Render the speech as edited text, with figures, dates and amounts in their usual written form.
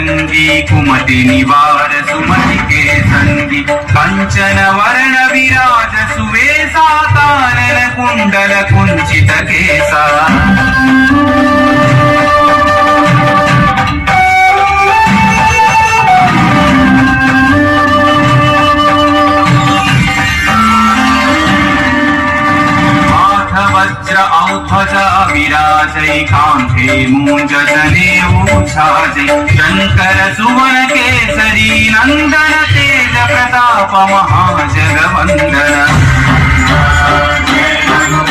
भुजंगी कुमति निवार सुमति के संगी कंचन वर्ण विराज सुवेशा कानन कुंडल कुंचित केसा वज्र औध्वजा विराजै कांधे मूंजने ऊछाजै शंकर सुवन केसरी नंदन तेज प्रताप महाजगवंदन